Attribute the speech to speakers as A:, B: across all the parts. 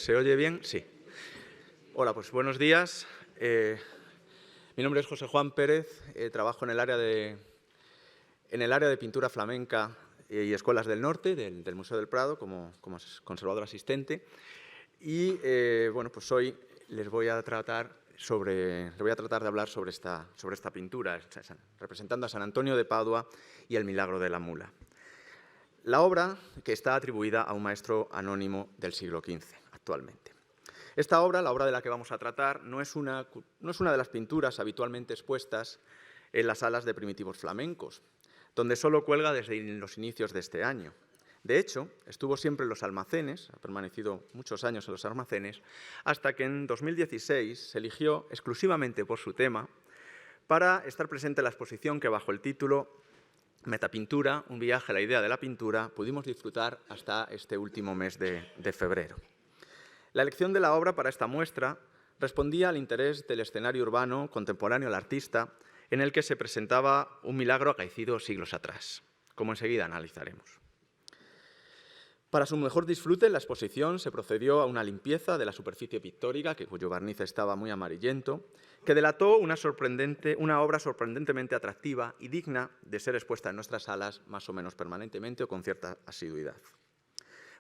A: ¿Se oye bien? Sí. Hola, pues buenos días. Mi nombre es José Juan Pérez, trabajo en el área de pintura flamenca y escuelas del norte del Museo del Prado como conservador asistente. Y bueno, pues hoy les voy a tratar de hablar sobre esta pintura, representando a San Antonio de Padua y el milagro de la mula. La obra, que está atribuida a un maestro anónimo del siglo XV, actualmente. Esta obra, la obra de la que vamos a tratar, no es una de las pinturas habitualmente expuestas en las salas de primitivos flamencos, donde solo cuelga desde los inicios de este año. De hecho, estuvo siempre en los almacenes, ha permanecido muchos años en los almacenes, hasta que en 2016 se eligió exclusivamente por su tema para estar presente en la exposición que, bajo el título Metapintura, un viaje a la idea de la pintura, pudimos disfrutar hasta este último mes de febrero. La elección de la obra para esta muestra respondía al interés del escenario urbano contemporáneo al artista, en el que se presentaba un milagro acaecido siglos atrás, como enseguida analizaremos. Para su mejor disfrute, en la exposición se procedió a una limpieza de la superficie pictórica, cuyo barniz estaba muy amarillento, que delató una obra sorprendentemente atractiva y digna de ser expuesta en nuestras salas más o menos permanentemente o con cierta asiduidad.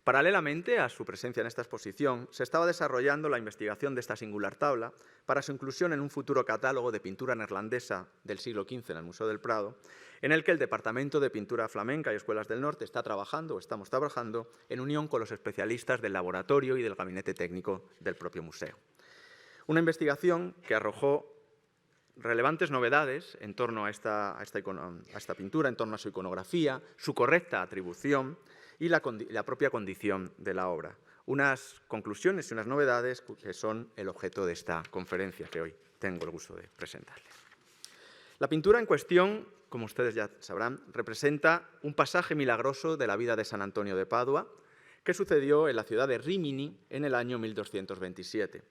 A: Paralelamente a su presencia en esta exposición, se estaba desarrollando la investigación de esta singular tabla para su inclusión en un futuro catálogo de pintura neerlandesa del siglo XV en el Museo del Prado, en el que el Departamento de Pintura Flamenca y Escuelas del Norte estamos trabajando en unión con los especialistas del laboratorio y del gabinete técnico del propio museo. Una investigación que arrojó relevantes novedades en torno a esta pintura, en torno a su iconografía, su correcta atribución y la propia condición de la obra. Unas conclusiones y unas novedades que son el objeto de esta conferencia que hoy tengo el gusto de presentarles. La pintura en cuestión, como ustedes ya sabrán, representa un pasaje milagroso de la vida de San Antonio de Padua que sucedió en la ciudad de Rímini en el año 1227.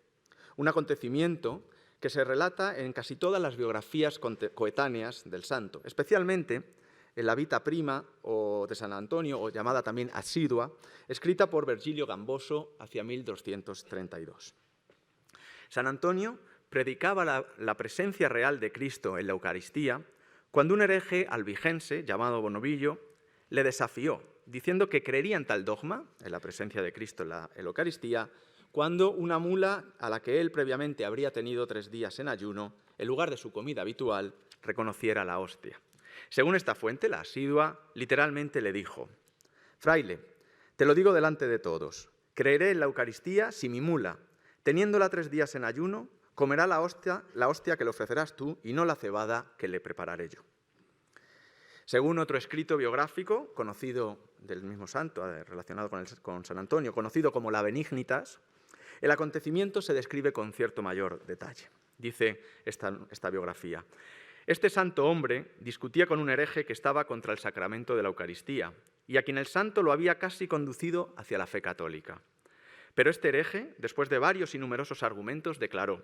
A: Un acontecimiento que se relata en casi todas las biografías coetáneas del santo, especialmente en la Vita Prima de San Antonio, o llamada también Asidua, escrita por Virgilio Gamboso hacia 1232. San Antonio predicaba la presencia real de Cristo en la Eucaristía cuando un hereje albigense, llamado Bonovillo, le desafió, diciendo que creería en tal dogma, en la presencia de Cristo en la Eucaristía, cuando una mula a la que él previamente habría tenido 3 días en ayuno, en lugar de su comida habitual, reconociera la hostia. Según esta fuente, la Asidua literalmente le dijo: «Fraile, te lo digo delante de todos, creeré en la Eucaristía si mi mula, teniéndola 3 días en ayuno, comerá la hostia que le ofrecerás tú y no la cebada que le prepararé yo». Según otro escrito biográfico, conocido del mismo santo, relacionado con San Antonio, conocido como la Benignitas, el acontecimiento se describe con cierto mayor detalle. Dice esta biografía: «Este santo hombre discutía con un hereje que estaba contra el sacramento de la Eucaristía y a quien el santo lo había casi conducido hacia la fe católica. Pero este hereje, después de varios y numerosos argumentos, declaró: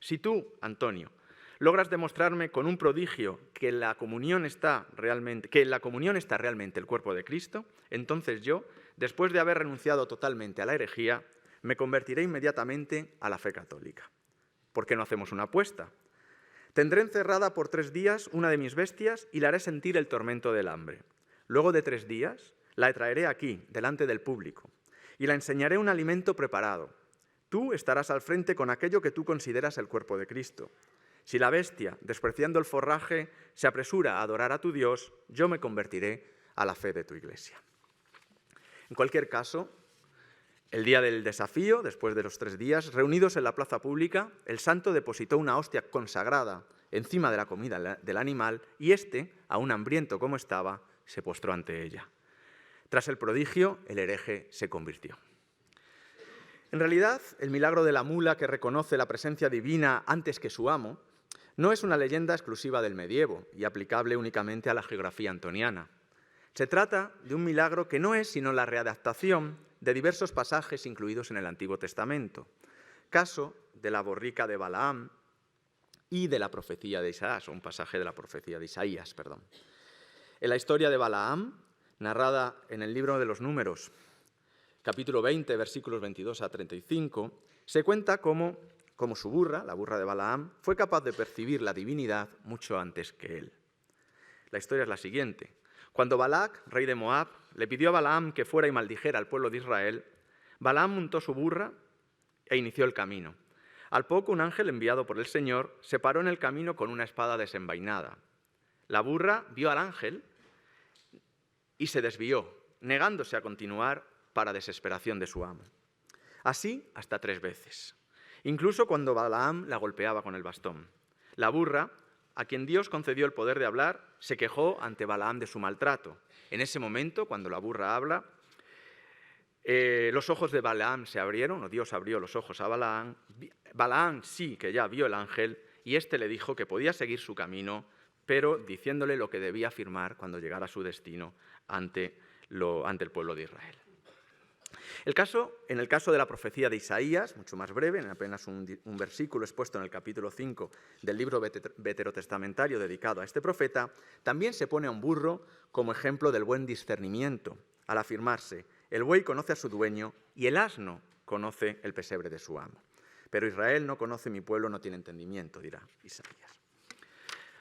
A: «Si tú, Antonio, logras demostrarme con un prodigio que en la comunión está realmente el cuerpo de Cristo, entonces yo, después de haber renunciado totalmente a la herejía, me convertiré inmediatamente a la fe católica. ¿Por qué no hacemos una apuesta? Tendré encerrada por 3 días una de mis bestias y le haré sentir el tormento del hambre. Luego de 3 días la traeré aquí, delante del público, y la enseñaré un alimento preparado. Tú estarás al frente con aquello que tú consideras el cuerpo de Cristo. Si la bestia, despreciando el forraje, se apresura a adorar a tu Dios, yo me convertiré a la fe de tu Iglesia». En cualquier caso, el día del desafío, después de los 3 días, reunidos en la plaza pública, el santo depositó una hostia consagrada encima de la comida del animal y éste, aún hambriento como estaba, se postró ante ella. Tras el prodigio, el hereje se convirtió. En realidad, el milagro de la mula que reconoce la presencia divina antes que su amo no es una leyenda exclusiva del medievo y aplicable únicamente a la geografía antoniana. Se trata de un milagro que no es sino la readaptación de diversos pasajes incluidos en el Antiguo Testamento, caso de la borrica de Balaam y de la profecía de Isaías, o un pasaje de la profecía de Isaías, En la historia de Balaam, narrada en el libro de los Números, capítulo 20, versículos 22 a 35, se cuenta cómo su burra, la burra de Balaam, fue capaz de percibir la divinidad mucho antes que él. La historia es la siguiente. Cuando Balac, rey de Moab, le pidió a Balaam que fuera y maldijera al pueblo de Israel, Balaam montó su burra e inició el camino. Al poco, un ángel enviado por el Señor se paró en el camino con una espada desenvainada. La burra vio al ángel y se desvió, negándose a continuar para desesperación de su amo. Así hasta 3 veces, incluso cuando Balaam la golpeaba con el bastón. La burra, a quien Dios concedió el poder de hablar, se quejó ante Balaam de su maltrato. En ese momento, cuando la burra habla, los ojos de Balaam se abrieron, o Dios abrió los ojos a Balaam. Balaam sí que ya vio el ángel, y éste le dijo que podía seguir su camino, pero diciéndole lo que debía afirmar cuando llegara a su destino ante el pueblo de Israel. En el caso de la profecía de Isaías, mucho más breve, en apenas un versículo expuesto en el capítulo 5 del libro veterotestamentario dedicado a este profeta, también se pone a un burro como ejemplo del buen discernimiento, al afirmarse: el buey conoce a su dueño y el asno conoce el pesebre de su amo. Pero Israel no conoce, mi pueblo no tiene entendimiento, dirá Isaías.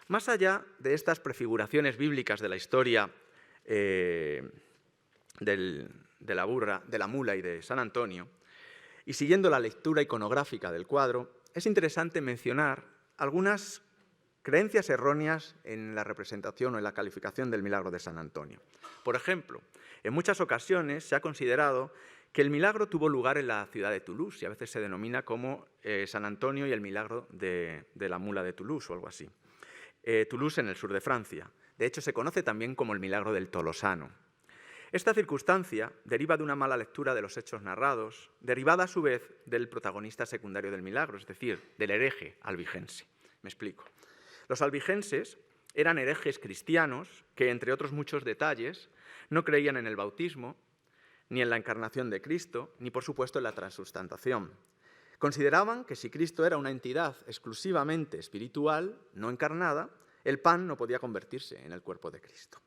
A: Más allá de estas prefiguraciones bíblicas de la historia de la burra, de la mula y de San Antonio, y siguiendo la lectura iconográfica del cuadro, es interesante mencionar algunas creencias erróneas en la representación o en la calificación del milagro de San Antonio. Por ejemplo, en muchas ocasiones se ha considerado que el milagro tuvo lugar en la ciudad de Toulouse, y a veces se denomina como San Antonio y el milagro de la mula de Toulouse o algo así. Toulouse en el sur de Francia. De hecho, se conoce también como el milagro del Tolosano. Esta circunstancia deriva de una mala lectura de los hechos narrados, derivada a su vez del protagonista secundario del milagro, es decir, del hereje albigense. Me explico. Los albigenses eran herejes cristianos que, entre otros muchos detalles, no creían en el bautismo, ni en la encarnación de Cristo, ni por supuesto en la transustantación. Consideraban que si Cristo era una entidad exclusivamente espiritual, no encarnada, el pan no podía convertirse en el cuerpo de Cristo.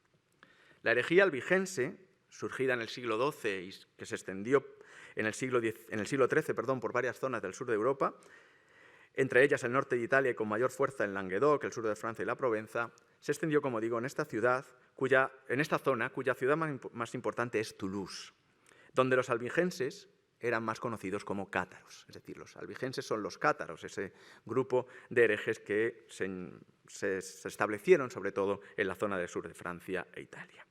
A: La herejía albigense, surgida en el siglo XII y que se extendió en el siglo XIII por varias zonas del sur de Europa, entre ellas el norte de Italia y con mayor fuerza en Languedoc, el sur de Francia y la Provenza, se extendió, como digo, en esta zona cuya ciudad más importante es Toulouse, donde los albigenses eran más conocidos como cátaros. Es decir, los albigenses son los cátaros, ese grupo de herejes que se establecieron sobre todo en la zona del sur de Francia e Italia.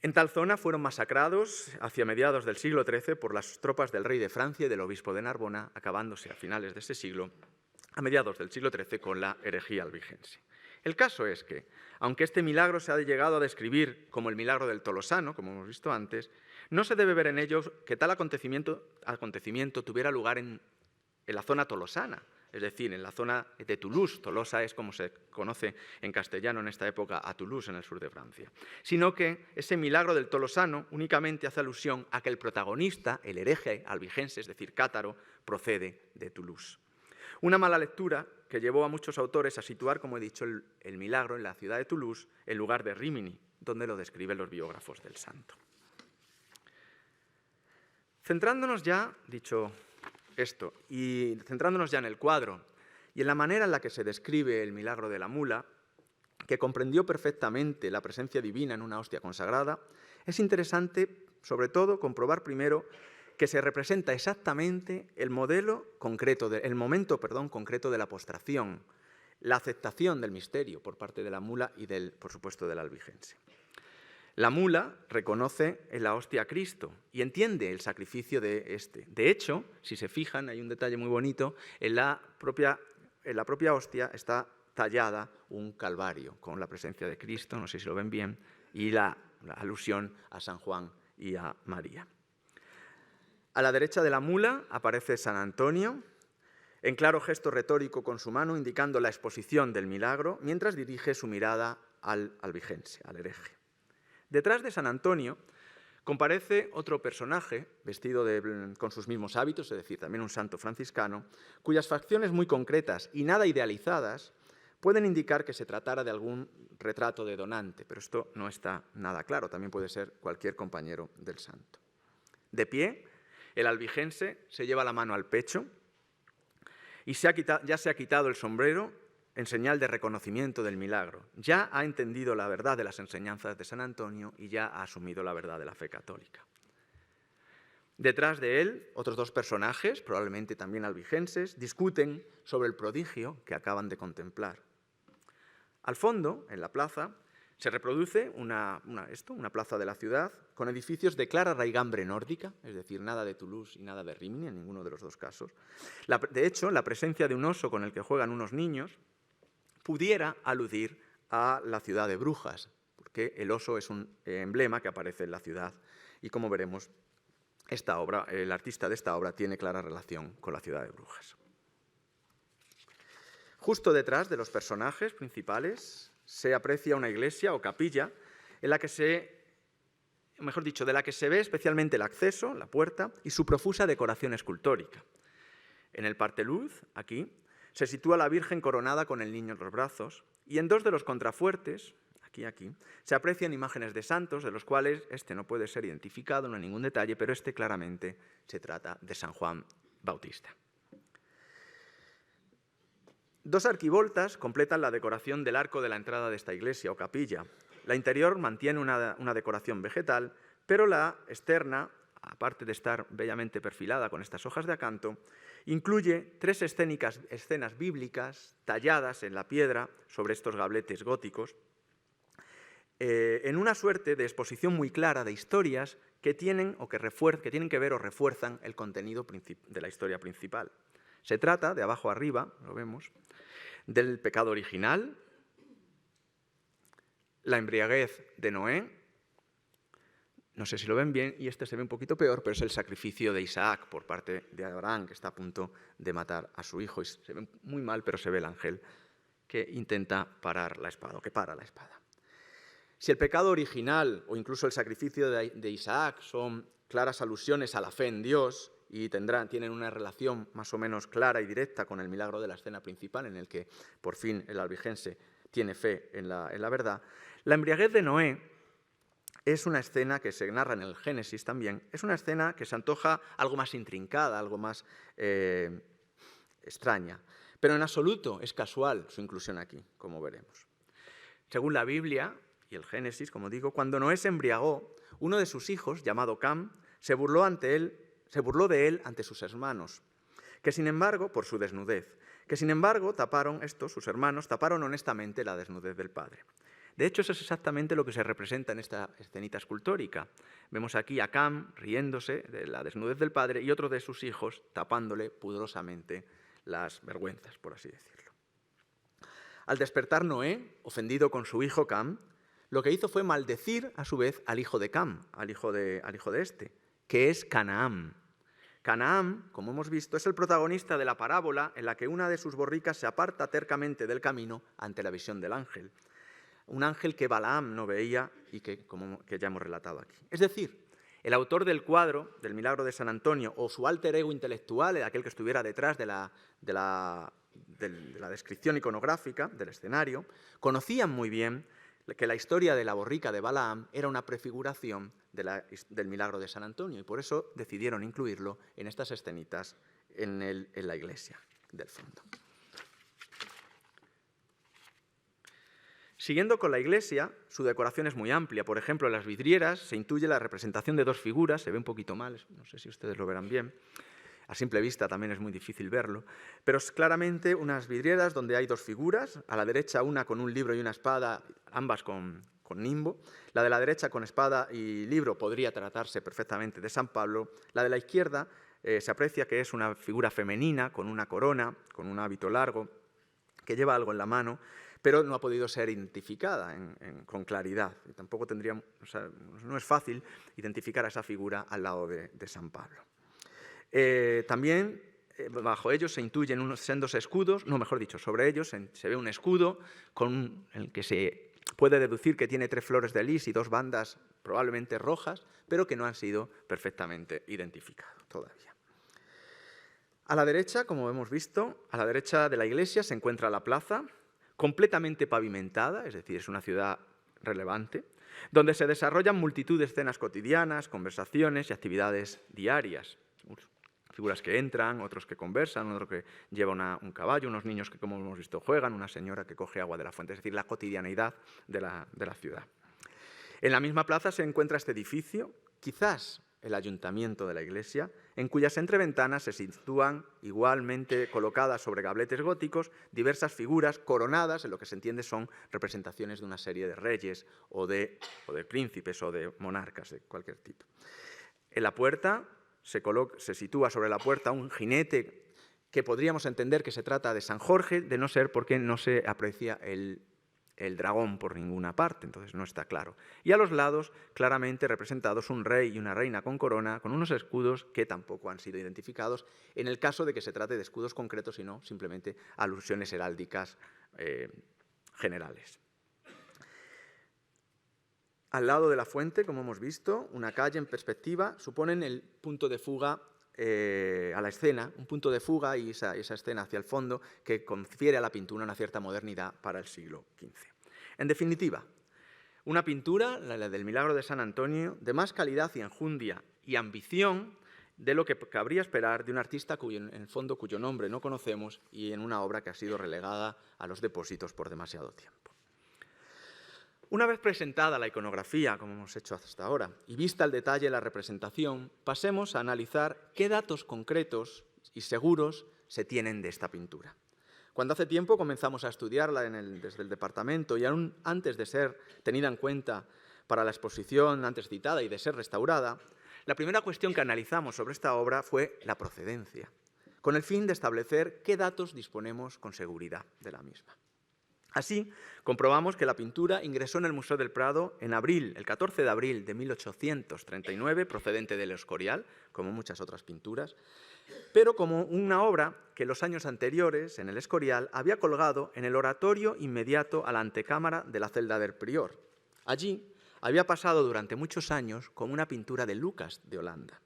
A: En tal zona fueron masacrados hacia mediados del siglo XIII por las tropas del rey de Francia y del obispo de Narbona, acabándose a finales de ese siglo, a mediados del siglo XIII, con la herejía albigense. El caso es que, aunque este milagro se ha llegado a describir como el milagro del Tolosano, como hemos visto antes, no se debe ver en ello que tal acontecimiento tuviera lugar en la zona tolosana, es decir, en la zona de Toulouse. Tolosa es como se conoce en castellano en esta época a Toulouse, en el sur de Francia, sino que ese milagro del Tolosano únicamente hace alusión a que el protagonista, el hereje albigense, es decir, cátaro, procede de Toulouse. Una mala lectura que llevó a muchos autores a situar, como he dicho, el milagro en la ciudad de Toulouse en lugar de Rímini, donde lo describen los biógrafos del santo. Centrándonos ya, dicho esto, y centrándonos ya en el cuadro y en la manera en la que se describe el milagro de la mula, que comprendió perfectamente la presencia divina en una hostia consagrada, es interesante, sobre todo, comprobar primero que se representa exactamente el momento concreto de la postración, la aceptación del misterio por parte de la mula y, por supuesto, del albigense. La mula reconoce en la hostia a Cristo y entiende el sacrificio de este. De hecho, si se fijan, hay un detalle muy bonito, en la propia hostia está tallada un calvario con la presencia de Cristo, no sé si lo ven bien, y la alusión a San Juan y a María. A la derecha de la mula aparece San Antonio, en claro gesto retórico con su mano indicando la exposición del milagro, mientras dirige su mirada al albigense, al hereje. Detrás de San Antonio comparece otro personaje, vestido con sus mismos hábitos, es decir, también un santo franciscano, cuyas facciones muy concretas y nada idealizadas pueden indicar que se tratara de algún retrato de donante, pero esto no está nada claro, también puede ser cualquier compañero del santo. De pie, el albigense se lleva la mano al pecho y ya se ha quitado el sombrero en señal de reconocimiento del milagro. Ya ha entendido la verdad de las enseñanzas de San Antonio y ya ha asumido la verdad de la fe católica. Detrás de él, otros dos personajes, probablemente también albigenses, discuten sobre el prodigio que acaban de contemplar. Al fondo, en la plaza, se reproduce una plaza de la ciudad con edificios de clara raigambre nórdica, es decir, nada de Toulouse y nada de Rimini, en ninguno de los dos casos. De hecho, la presencia de un oso con el que juegan unos niños pudiera aludir a la ciudad de Brujas, porque el oso es un emblema que aparece en la ciudad y, como veremos, esta obra, el artista de esta obra tiene clara relación con la ciudad de Brujas. Justo detrás de los personajes principales se aprecia una iglesia o capilla en la que de la que se ve especialmente el acceso, la puerta, y su profusa decoración escultórica. En el parteluz, aquí, se sitúa la Virgen coronada con el niño en los brazos, y en dos de los contrafuertes, aquí, se aprecian imágenes de santos, de los cuales este no puede ser identificado, no hay ningún detalle, pero este claramente se trata de San Juan Bautista. Dos arquivoltas completan la decoración del arco de la entrada de esta iglesia o capilla. La interior mantiene una decoración vegetal, pero la externa, aparte de estar bellamente perfilada con estas hojas de acanto, incluye tres escenas bíblicas talladas en la piedra sobre estos gabletes góticos, en una suerte de exposición muy clara de historias que tienen que ver o refuerzan el contenido de la historia principal. Se trata, de abajo arriba, lo vemos, del pecado original, la embriaguez de Noé, no sé si lo ven bien, y este se ve un poquito peor, pero es el sacrificio de Isaac por parte de Abraham, que está a punto de matar a su hijo. Y se ve muy mal, pero se ve el ángel que intenta parar la espada, o que para la espada. Si el pecado original o incluso el sacrificio de Isaac son claras alusiones a la fe en Dios y tienen una relación más o menos clara y directa con el milagro de la escena principal en el que por fin el albigense tiene fe en la verdad, la embriaguez de Noé es una escena que se narra en el Génesis también, es una escena que se antoja algo más intrincada, algo más extraña, pero en absoluto es casual su inclusión aquí, como veremos. Según la Biblia y el Génesis, como digo, cuando Noé se embriagó, uno de sus hijos, llamado Cam, se burló de él ante sus hermanos, que sin embargo, por su desnudez, sus hermanos taparon honestamente la desnudez del padre. De hecho, eso es exactamente lo que se representa en esta escenita escultórica. Vemos aquí a Cam riéndose de la desnudez del padre y otro de sus hijos tapándole pudorosamente las vergüenzas, por así decirlo. Al despertar Noé, ofendido con su hijo Cam, lo que hizo fue maldecir a su vez al hijo de Cam, al hijo de este, que es Canaán. Canaán, como hemos visto, es el protagonista de la parábola en la que una de sus borricas se aparta tercamente del camino ante la visión del ángel. Un ángel que Balaam no veía y que ya hemos relatado aquí. Es decir, el autor del cuadro del milagro de San Antonio o su alter ego intelectual, aquel que estuviera detrás de la descripción iconográfica del escenario, conocían muy bien que la historia de la borrica de Balaam era una prefiguración del milagro de San Antonio y por eso decidieron incluirlo en estas escenitas en la iglesia del fondo. Siguiendo con la iglesia, su decoración es muy amplia. Por ejemplo, en las vidrieras se intuye la representación de dos figuras, se ve un poquito mal, no sé si ustedes lo verán bien. A simple vista también es muy difícil verlo, pero es claramente unas vidrieras donde hay dos figuras, a la derecha una con un libro y una espada, ambas con nimbo. La de la derecha con espada y libro podría tratarse perfectamente de San Pablo. La de la izquierda se aprecia que es una figura femenina con una corona, con un hábito largo, que lleva algo en la mano, pero no ha podido ser identificada con claridad. Y tampoco no es fácil identificar a esa figura al lado de San Pablo. También bajo ellos se intuyen unos sendos escudos, sobre ellos se ve un escudo con el que se puede deducir que tiene 3 flores de lis y 2 bandas probablemente rojas, pero que no han sido perfectamente identificados todavía. A la derecha, como hemos visto, a la derecha de la iglesia se encuentra la plaza, completamente pavimentada, es decir, es una ciudad relevante, donde se desarrollan multitud de escenas cotidianas, conversaciones y actividades diarias. Figuras que entran, otros que conversan, otro que lleva un caballo, unos niños que, como hemos visto, juegan, una señora que coge agua de la fuente, es decir, la cotidianidad de la ciudad. En la misma plaza se encuentra este edificio, quizás el ayuntamiento de la iglesia, en cuyas entreventanas se sitúan, igualmente colocadas sobre gabletes góticos, diversas figuras coronadas, en lo que se entiende son representaciones de una serie de reyes o de príncipes o de monarcas de cualquier tipo. En la puerta se sitúa sobre la puerta un jinete que podríamos entender que se trata de San Jorge, de no ser porque no se aprecia el dragón por ninguna parte, entonces no está claro. Y a los lados, claramente representados un rey y una reina con corona, con unos escudos que tampoco han sido identificados, en el caso de que se trate de escudos concretos y no simplemente alusiones heráldicas generales. Al lado de la fuente, como hemos visto, una calle en perspectiva suponen el punto de fuga a la escena, un punto de fuga y esa escena hacia el fondo que confiere a la pintura una cierta modernidad para el siglo XV. En definitiva, una pintura, la del Milagro de San Antonio, de más calidad y enjundia y ambición de lo que cabría esperar de un artista en el fondo cuyo nombre no conocemos y en una obra que ha sido relegada a los depósitos por demasiado tiempo. Una vez presentada la iconografía, como hemos hecho hasta ahora, y vista al detalle la representación, pasemos a analizar qué datos concretos y seguros se tienen de esta pintura. Cuando hace tiempo comenzamos a estudiarla desde el departamento y aún antes de ser tenida en cuenta para la exposición antes citada y de ser restaurada, la primera cuestión que analizamos sobre esta obra fue la procedencia, con el fin de establecer qué datos disponemos con seguridad de la misma. Así, comprobamos que la pintura ingresó en el Museo del Prado en el 14 de abril de 1839, procedente del Escorial, como muchas otras pinturas, pero como una obra que los años anteriores, en el Escorial, había colgado en el oratorio inmediato a la antecámara de la celda del prior. Allí había pasado durante muchos años como una pintura de Lucas de Holanda.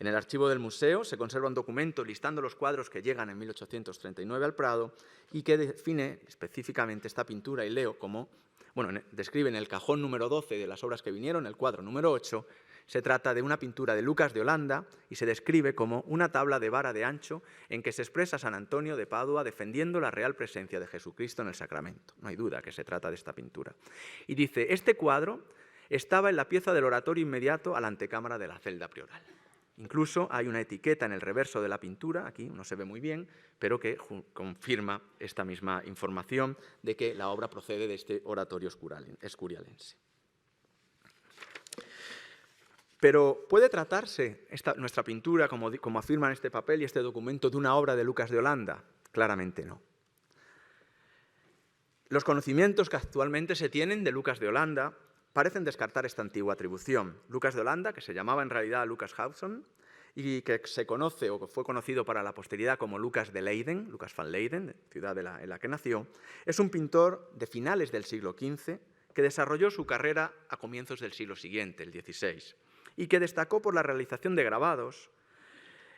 A: En el archivo del museo se conserva un documento listando los cuadros que llegan en 1839 al Prado y que define específicamente esta pintura, y leo como, describe en el cajón número 12 de las obras que vinieron, el cuadro número 8, se trata de una pintura de Lucas de Holanda y se describe como una tabla de vara de ancho en que se expresa San Antonio de Padua defendiendo la real presencia de Jesucristo en el sacramento. No hay duda que se trata de esta pintura. Y dice, este cuadro estaba en la pieza del oratorio inmediato a la antecámara de la celda prioral. Incluso hay una etiqueta en el reverso de la pintura, aquí no se ve muy bien, pero que confirma esta misma información de que la obra procede de este oratorio escurialense. Pero ¿puede tratarse nuestra pintura, como afirman este papel y este documento, de una obra de Lucas de Holanda? Claramente no. Los conocimientos que actualmente se tienen de Lucas de Holanda parecen descartar esta antigua atribución. Lucas de Holanda, que se llamaba en realidad Lucas Hudson, y que se conoce o que fue conocido para la posteridad como Lucas de Leyden, Lucas van Leyden, ciudad en la que nació, es un pintor de finales del siglo XV que desarrolló su carrera a comienzos del siglo siguiente, el XVI, y que destacó por la realización de grabados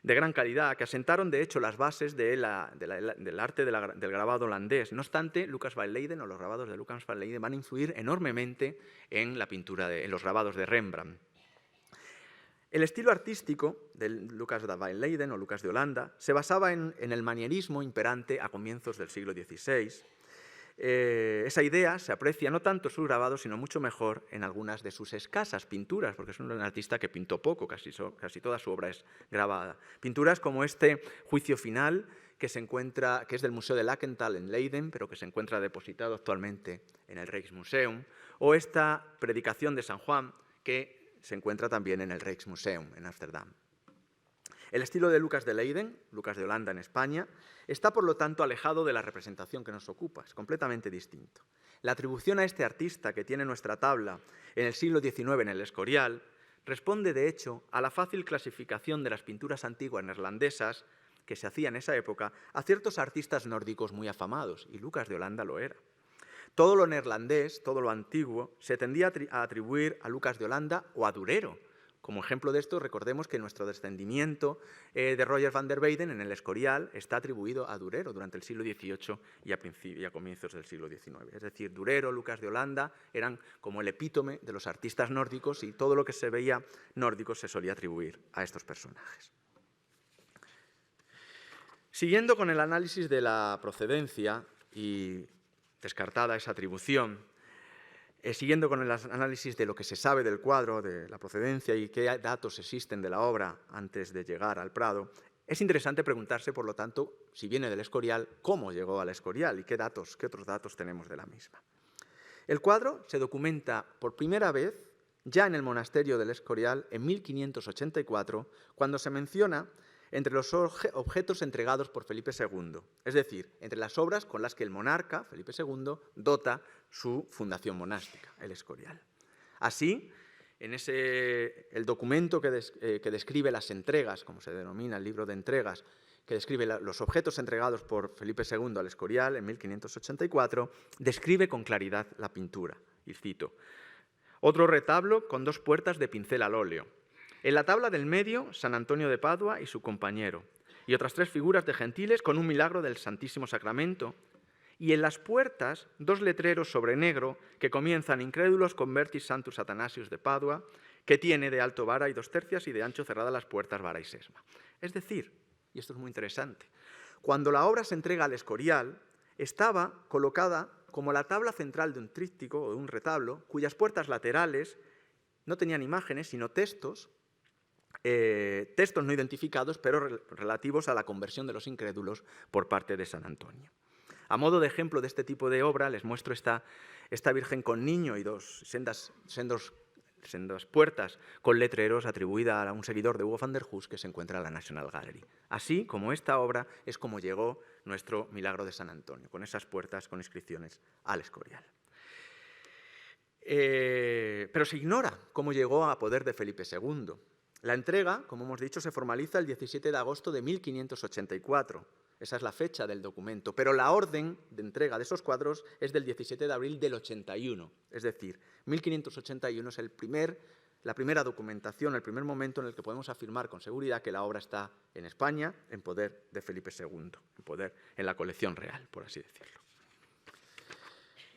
A: de gran calidad, que asentaron de hecho las bases del arte del grabado holandés. No obstante, Lucas van Leyden o los grabados de Lucas van Leyden van a influir enormemente en la pintura, en los grabados de Rembrandt. El estilo artístico de Lucas van Leyden o Lucas de Holanda se basaba en el manierismo imperante a comienzos del siglo XVI. Esa idea se aprecia no tanto en sus grabados, sino mucho mejor en algunas de sus escasas pinturas, porque es un artista que pintó poco, casi toda su obra es grabada. Pinturas como este Juicio Final, que es del Museo de Lackenthal en Leiden, pero que se encuentra depositado actualmente en el Rijksmuseum, o esta Predicación de San Juan, que se encuentra también en el Rijksmuseum en Ámsterdam. El estilo de Lucas de Leyden, Lucas de Holanda en España, está por lo tanto alejado de la representación que nos ocupa, es completamente distinto. La atribución a este artista que tiene nuestra tabla en el siglo XIX en el Escorial responde de hecho a la fácil clasificación de las pinturas antiguas neerlandesas que se hacían en esa época a ciertos artistas nórdicos muy afamados, y Lucas de Holanda lo era. Todo lo neerlandés, todo lo antiguo, se tendía a atribuir a Lucas de Holanda o a Durero, Como ejemplo de esto, recordemos que nuestro descendimiento de Roger van der Weyden en el Escorial está atribuido a Durero durante el siglo XVIII y a comienzos del siglo XIX. Es decir, Durero, Lucas de Holanda eran como el epítome de los artistas nórdicos y todo lo que se veía nórdico se solía atribuir a estos personajes. Siguiendo con el análisis de la procedencia y descartada esa atribución, siguiendo con el análisis de lo que se sabe del cuadro, de la procedencia y qué datos existen de la obra antes de llegar al Prado, es interesante preguntarse, por lo tanto, si viene del Escorial, cómo llegó al Escorial y qué otros datos tenemos de la misma. El cuadro se documenta por primera vez ya en el monasterio del Escorial en 1584, cuando se menciona entre los objetos entregados por Felipe II, es decir, entre las obras con las que el monarca, Felipe II, dota su fundación monástica, el Escorial. Así, el documento que describe las entregas, como se denomina el libro de entregas, que describe los objetos entregados por Felipe II al Escorial en 1584, describe con claridad la pintura. Y cito: otro retablo con 2 puertas de pincel al óleo. En la tabla del medio, San Antonio de Padua y su compañero, y otras 3 figuras de gentiles con un milagro del Santísimo Sacramento, y en las puertas 2 letreros sobre negro que comienzan Incrédulos convertis Santus Athanasius de Padua, que tiene de alto vara y 2 tercias y de ancho cerradas las puertas vara y sesma. Es decir, y esto es muy interesante, cuando la obra se entrega al Escorial, estaba colocada como la tabla central de un tríptico o de un retablo, cuyas puertas laterales no tenían imágenes, sino textos no identificados, pero relativos a la conversión de los incrédulos por parte de San Antonio. A modo de ejemplo de este tipo de obra, les muestro esta Virgen con niño y sendas puertas con letreros atribuida a un seguidor de Hugo van der Hus que se encuentra en la National Gallery. Así como esta obra es como llegó nuestro Milagro de San Antonio, con esas puertas con inscripciones al Escorial. Pero se ignora cómo llegó a poder de Felipe II. La entrega, como hemos dicho, se formaliza el 17 de agosto de 1584. Esa es la fecha del documento, pero la orden de entrega de esos cuadros es del 17 de abril del 81. Es decir, 1581 es la primera documentación, el primer momento en el que podemos afirmar con seguridad que la obra está en España, en poder de Felipe II, en la colección real, por así decirlo.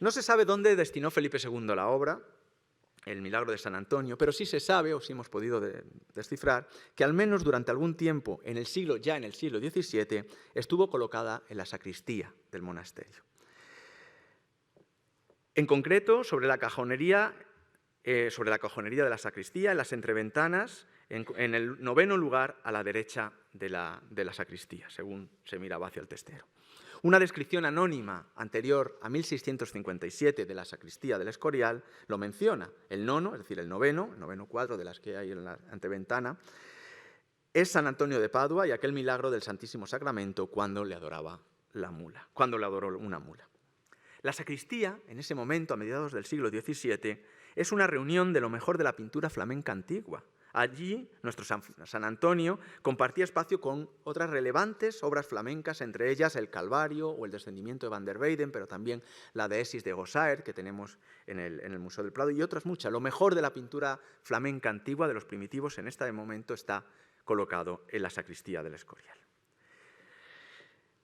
A: No se sabe dónde destinó Felipe II la obra, el Milagro de San Antonio, pero sí se sabe, o sí hemos podido descifrar, que al menos durante algún tiempo, en el siglo XVII, estuvo colocada en la sacristía del monasterio. En concreto, sobre la cajonería de la sacristía, en las entreventanas, en el 9º lugar a la derecha de la sacristía, según se miraba hacia el testero. Una descripción anónima anterior a 1657 de la sacristía del Escorial lo menciona. El nono, es decir, el noveno cuadro de las que hay en la anteventana, es San Antonio de Padua y aquel milagro del Santísimo Sacramento cuando le adoró una mula. La sacristía, en ese momento, a mediados del siglo XVII, es una reunión de lo mejor de la pintura flamenca antigua. Allí, nuestro San Antonio compartía espacio con otras relevantes obras flamencas, entre ellas el Calvario o el Descendimiento de van der Weyden, pero también la Deesis de Gossaert, que tenemos en el Museo del Prado, y otras muchas. Lo mejor de la pintura flamenca antigua, de los primitivos, en este momento está colocado en la sacristía del Escorial.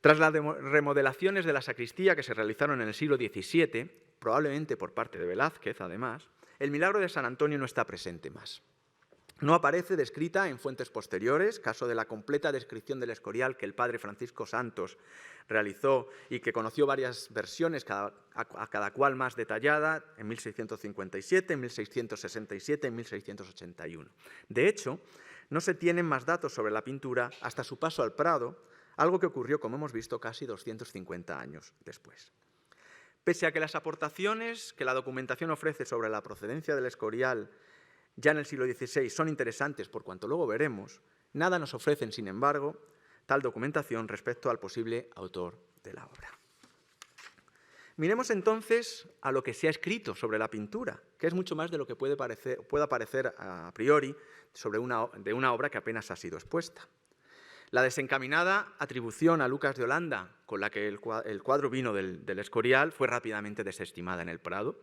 A: Tras las remodelaciones de la sacristía que se realizaron en el siglo XVII, probablemente por parte de Velázquez, además, el Milagro de San Antonio no está presente más. No aparece descrita en fuentes posteriores, caso de la completa descripción del Escorial que el padre Francisco Santos realizó y que conoció varias versiones, a cada cual más detallada, en 1657, en 1667, en 1681. De hecho, no se tienen más datos sobre la pintura hasta su paso al Prado, algo que ocurrió, como hemos visto, casi 250 años después. Pese a que las aportaciones que la documentación ofrece sobre la procedencia del Escorial ya en el siglo XVI son interesantes por cuanto luego veremos, nada nos ofrecen, sin embargo, tal documentación respecto al posible autor de la obra. Miremos entonces a lo que se ha escrito sobre la pintura, que es mucho más de lo que pueda parecer a priori de una obra que apenas ha sido expuesta. La desencaminada atribución a Lucas de Holanda, con la que el cuadro vino del Escorial, fue rápidamente desestimada en el Prado,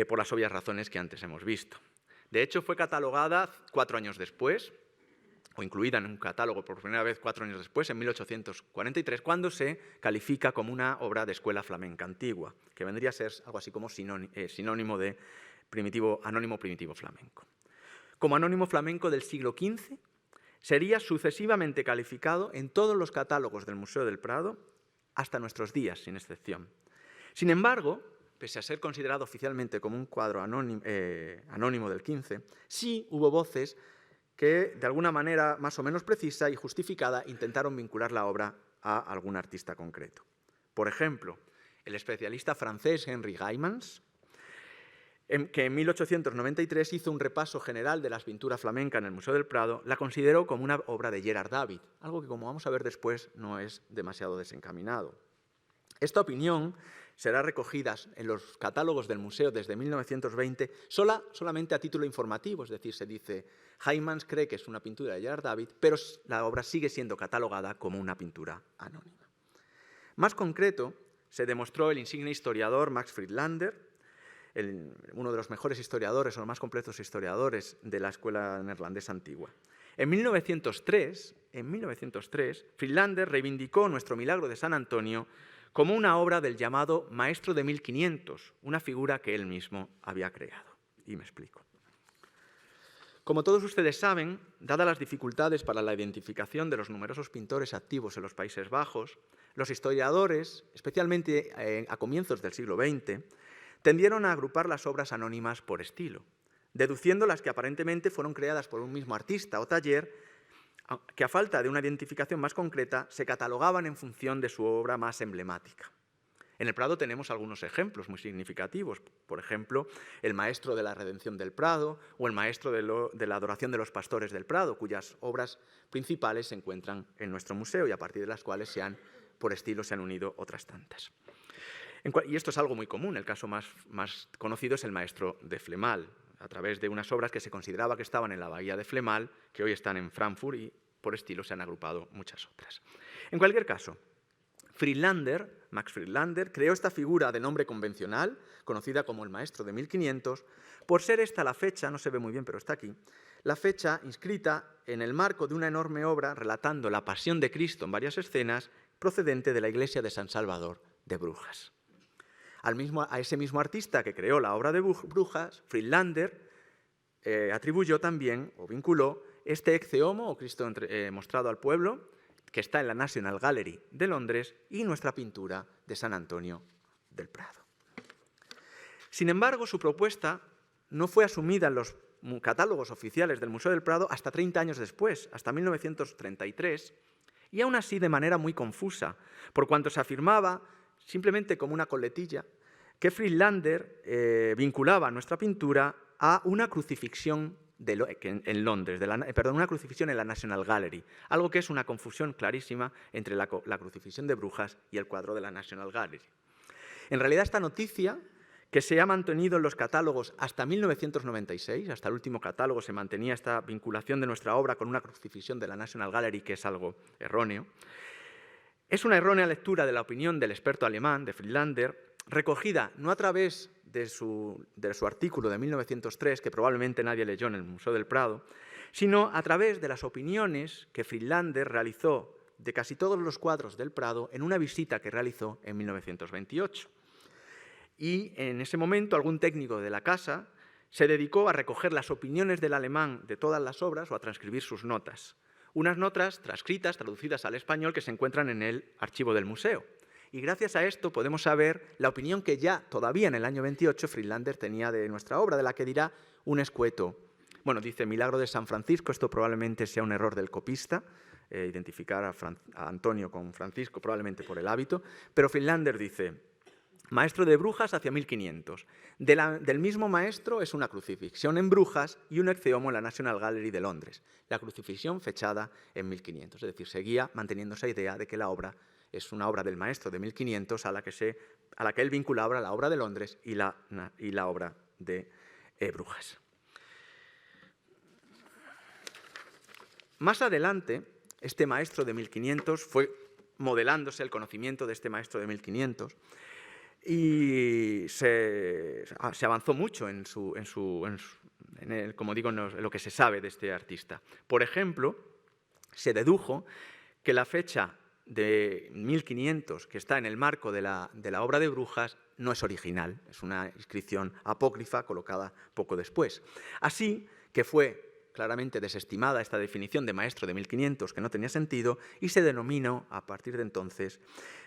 A: por las obvias razones que antes hemos visto. De hecho, fue catalogada 4 años después, o incluida en un catálogo por primera vez 4 años después, en 1843, cuando se califica como una obra de escuela flamenca antigua, que vendría a ser algo así como sinónimo de anónimo primitivo flamenco. Como anónimo flamenco del siglo XV, sería sucesivamente calificado en todos los catálogos del Museo del Prado hasta nuestros días, sin excepción. Sin embargo, pese a ser considerado oficialmente como un cuadro anónimo del XV, sí hubo voces que, de alguna manera más o menos precisa y justificada, intentaron vincular la obra a algún artista concreto. Por ejemplo, el especialista francés Henri Gaimans, que en 1893 hizo un repaso general de la pintura flamenca en el Museo del Prado, la consideró como una obra de Gerard David, algo que, como vamos a ver después, no es demasiado desencaminado. Esta opinión será recogida en los catálogos del museo desde 1920 solamente a título informativo, es decir, se dice Gaimans cree que es una pintura de Gerard David, pero la obra sigue siendo catalogada como una pintura anónima. Más concreto, se demostró el insigne historiador Max Friedlander, uno de los mejores historiadores o los más completos historiadores de la escuela neerlandesa antigua. En 1903, Friedlander reivindicó nuestro milagro de San Antonio como una obra del llamado Maestro de 1500, una figura que él mismo había creado. Y me explico. Como todos ustedes saben, dadas las dificultades para la identificación de los numerosos pintores activos en los Países Bajos, los historiadores, especialmente a comienzos del siglo XX, tendieron a agrupar las obras anónimas por estilo, deduciendo las que aparentemente fueron creadas por un mismo artista o taller, que a falta de una identificación más concreta se catalogaban en función de su obra más emblemática. En el Prado tenemos algunos ejemplos muy significativos, por ejemplo, el Maestro de la Redención del Prado o el Maestro de la Adoración de los Pastores del Prado, cuyas obras principales se encuentran en nuestro museo y a partir de las cuales por estilo se han unido otras tantas. Y esto es algo muy común. El caso más conocido es el Maestro de Flemal, a través de unas obras que se consideraba que estaban en la bahía de Flemal, que hoy están en Frankfurt, y por estilo se han agrupado muchas otras. En cualquier caso, Max Friedlander, creó esta figura de nombre convencional, conocida como el Maestro de 1500, por ser esta la fecha, no se ve muy bien, pero está aquí, la fecha inscrita en el marco de una enorme obra relatando la Pasión de Cristo en varias escenas, procedente de la iglesia de San Salvador de Brujas. A ese mismo artista que creó la obra de Brujas, Friedlander atribuyó también, o vinculó, este Ecce Homo, o Cristo mostrado al pueblo, que está en la National Gallery de Londres, y nuestra pintura de San Antonio del Prado. Sin embargo, su propuesta no fue asumida en los catálogos oficiales del Museo del Prado hasta 30 años después, hasta 1933, y aún así de manera muy confusa, por cuanto se afirmaba, simplemente como una coletilla, que Friedlander vinculaba nuestra pintura a una crucifixión en Londres, una crucifixión en la National Gallery, algo que es una confusión clarísima entre la crucifixión de Brujas y el cuadro de la National Gallery. En realidad, esta noticia, que se ha mantenido en los catálogos hasta 1996, hasta el último catálogo se mantenía esta vinculación de nuestra obra con una crucifixión de la National Gallery, que es algo erróneo, es una errónea lectura de la opinión del experto alemán, de Friedlander, recogida no a través de su artículo de 1903, que probablemente nadie leyó en el Museo del Prado, sino a través de las opiniones que Friedlander realizó de casi todos los cuadros del Prado en una visita que realizó en 1928. Y en ese momento algún técnico de la casa se dedicó a recoger las opiniones del alemán de todas las obras o a transcribir sus notas. Unas notas transcritas, traducidas al español, que se encuentran en el archivo del museo. Y gracias a esto podemos saber la opinión que ya, todavía en el año 28, Friedlander tenía de nuestra obra, de la que dirá un escueto. Bueno, dice Milagro de San Francisco, esto probablemente sea un error del copista, identificar a Antonio con Francisco, probablemente por el hábito, pero Friedlander dice: Maestro de Brujas hacia 1500. Del mismo maestro es una crucifixión en Brujas y un Ecce Homo en la National Gallery de Londres. La crucifixión fechada en 1500. Es decir, seguía manteniendo esa idea de que la obra es una obra del maestro de 1500 a la que él vinculaba la obra de Londres y la obra de Brujas. Más adelante, este maestro de 1500 fue modelándose el conocimiento de este maestro de 1500 y se avanzó mucho como digo, en lo que se sabe de este artista. Por ejemplo, se dedujo que la fecha de 1500, que está en el marco de la obra de Brujas, no es original, es una inscripción apócrifa colocada poco después. Así que fue claramente desestimada esta definición de maestro de 1500, que no tenía sentido, y se denominó a partir de entonces,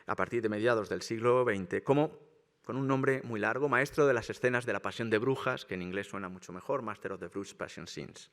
A: a partir de mediados del siglo XX, como, con un nombre muy largo, maestro de las escenas de la Pasión de Brujas, que en inglés suena mucho mejor, Master of the Bruges Passion Scenes.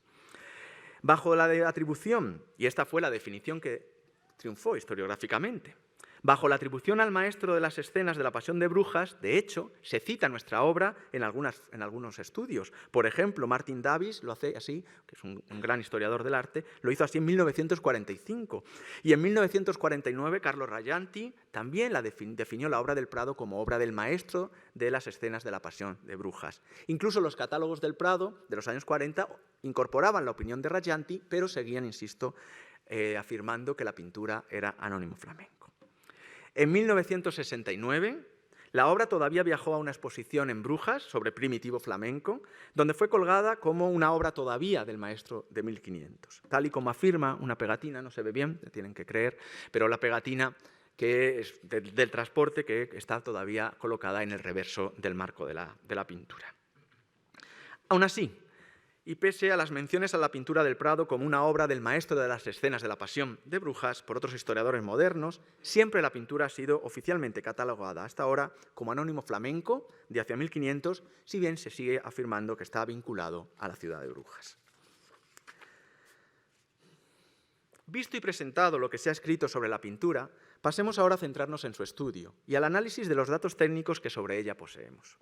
A: Bajo la atribución, y esta fue la definición que triunfó historiográficamente, bajo la atribución al maestro de las escenas de la Pasión de Brujas, de hecho, se cita nuestra obra en algunos estudios. Por ejemplo, Martin Davis lo hace así, que es un gran historiador del arte, lo hizo así en 1945. Y en 1949, Carlo Rajanti también definió la obra del Prado como obra del maestro de las escenas de la Pasión de Brujas. Incluso los catálogos del Prado de los años 40 incorporaban la opinión de Rajanti, pero seguían, insisto, afirmando que la pintura era anónimo flamenco. En 1969, la obra todavía viajó a una exposición en Brujas sobre primitivo flamenco, donde fue colgada como una obra todavía del maestro de 1500. Tal y como afirma una pegatina, no se ve bien, me tienen que creer, pero la pegatina que es del transporte que está todavía colocada en el reverso del marco de la pintura. Aún así, y pese a las menciones a la pintura del Prado como una obra del maestro de las escenas de la Pasión de Brujas por otros historiadores modernos, siempre la pintura ha sido oficialmente catalogada hasta ahora como anónimo flamenco de hacia 1500, si bien se sigue afirmando que está vinculado a la ciudad de Brujas. Visto y presentado lo que se ha escrito sobre la pintura, pasemos ahora a centrarnos en su estudio y al análisis de los datos técnicos que sobre ella poseemos.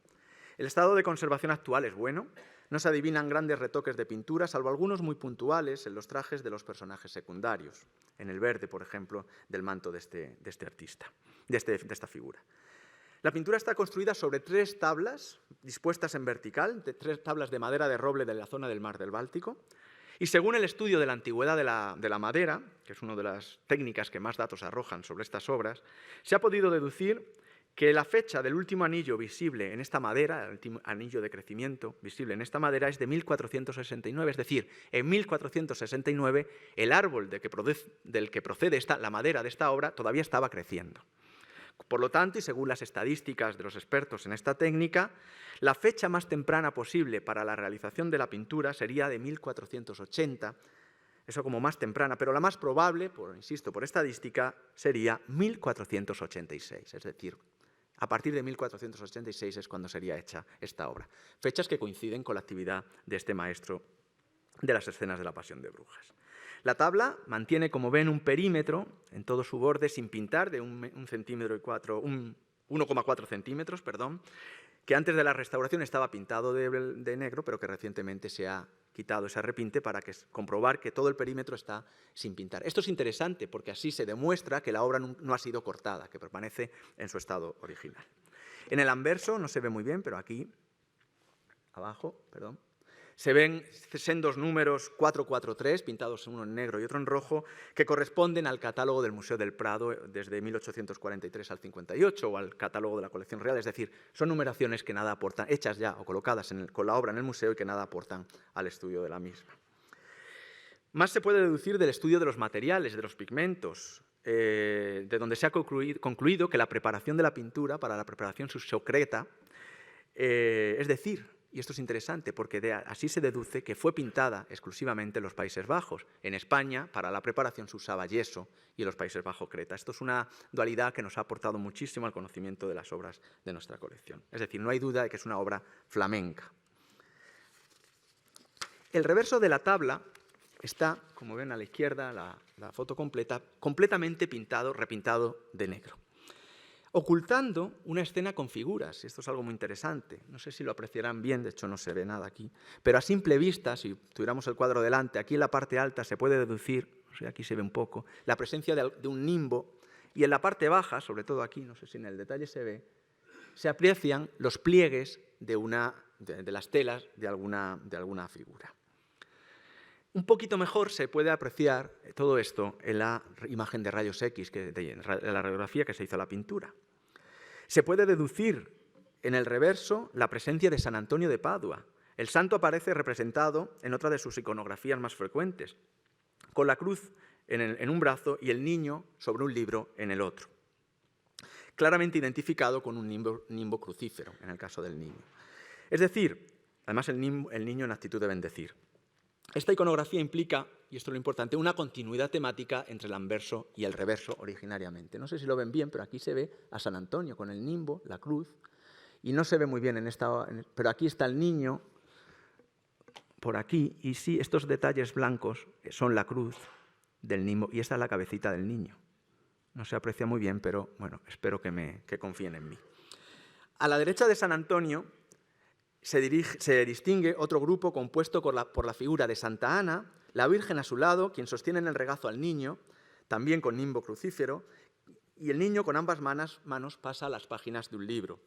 A: El estado de conservación actual es bueno. No se adivinan grandes retoques de pintura, salvo algunos muy puntuales en los trajes de los personajes secundarios, en el verde, por ejemplo, del manto de este artista, de esta figura. La pintura está construida sobre 3 tablas dispuestas en vertical, 3 tablas de madera de roble de la zona del mar del Báltico, y según el estudio de la antigüedad de la madera, que es una de las técnicas que más datos arrojan sobre estas obras, se ha podido deducir que la fecha del último anillo visible en esta madera, el último anillo de crecimiento visible en esta madera, es de 1469, es decir, en 1469 el árbol del que procede la madera de esta obra todavía estaba creciendo. Por lo tanto, y según las estadísticas de los expertos en esta técnica, la fecha más temprana posible para la realización de la pintura sería de 1480, eso como más temprana, pero la más probable, insisto, por estadística, sería 1486, es decir, a partir de 1486 es cuando sería hecha esta obra. Fechas que coinciden con la actividad de este maestro de las escenas de la Pasión de Brujas. La tabla mantiene, como ven, un perímetro en todo su borde sin pintar de 1,4 centímetros, que antes de la restauración estaba pintado de negro, pero que recientemente se ha quitado ese repinte para comprobar que todo el perímetro está sin pintar. Esto es interesante porque así se demuestra que la obra no ha sido cortada, que permanece en su estado original. En el anverso, no se ve muy bien, pero aquí, abajo, se ven sendos números 443, pintados uno en negro y otro en rojo, que corresponden al catálogo del Museo del Prado desde 1843 al 58 o al catálogo de la colección real, es decir, son numeraciones que nada aportan, hechas ya o colocadas con la obra en el museo y que nada aportan al estudio de la misma. Más se puede deducir del estudio de los materiales, de los pigmentos, de donde se ha concluido que la preparación de la pintura para la preparación subsecreta, es decir, y esto es interesante porque así se deduce que fue pintada exclusivamente en los Países Bajos. En España, para la preparación se usaba yeso y en los Países Bajos creta. Esto es una dualidad que nos ha aportado muchísimo al conocimiento de las obras de nuestra colección. Es decir, no hay duda de que es una obra flamenca. El reverso de la tabla está, como ven a la izquierda, la foto completa, completamente repintado de negro, ocultando una escena con figuras. Esto es algo muy interesante. No sé si lo apreciarán bien, de hecho no se ve nada aquí, pero a simple vista, si tuviéramos el cuadro delante, aquí en la parte alta se puede deducir, no sé, aquí se ve un poco, la presencia de un nimbo, y en la parte baja, sobre todo aquí, no sé si en el detalle se ve, se aprecian los pliegues de las telas de alguna figura. Un poquito mejor se puede apreciar todo esto en la imagen de rayos X, en la radiografía que se hizo a la pintura. Se puede deducir en el reverso la presencia de San Antonio de Padua, El santo aparece representado en otra de sus iconografías más frecuentes, con la cruz en un brazo y el niño sobre un libro en el otro, claramente identificado con un nimbo crucífero, en el caso del niño. Es decir, además el niño en actitud de bendecir. Esta iconografía implica, y esto es lo importante, una continuidad temática entre el anverso y el reverso originariamente. No sé si lo ven bien, pero aquí se ve a San Antonio con el nimbo, la cruz, y no se ve muy bien pero aquí está el niño, por aquí, y sí, estos detalles blancos son la cruz del nimbo, y esta es la cabecita del niño. No se aprecia muy bien, pero bueno, espero que confíen en mí. A la derecha de San Antonio se distingue otro grupo compuesto por la figura de Santa Ana, la Virgen a su lado, quien sostiene en el regazo al niño, también con nimbo crucífero, y el niño con ambas manos pasa las páginas de un libro.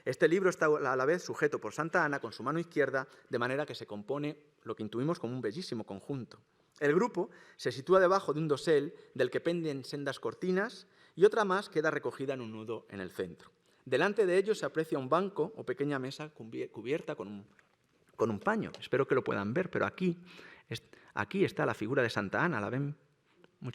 A: Este libro está a la vez sujeto por Santa Ana con su mano izquierda, de manera que se compone lo que intuimos como un bellísimo conjunto. El grupo se sitúa debajo de un dosel del que penden sendas cortinas y otra más queda recogida en un nudo en el centro. Delante de ellos se aprecia un banco o pequeña mesa cubierta con un paño. Espero que lo puedan ver, pero aquí está la figura de Santa Ana, la ven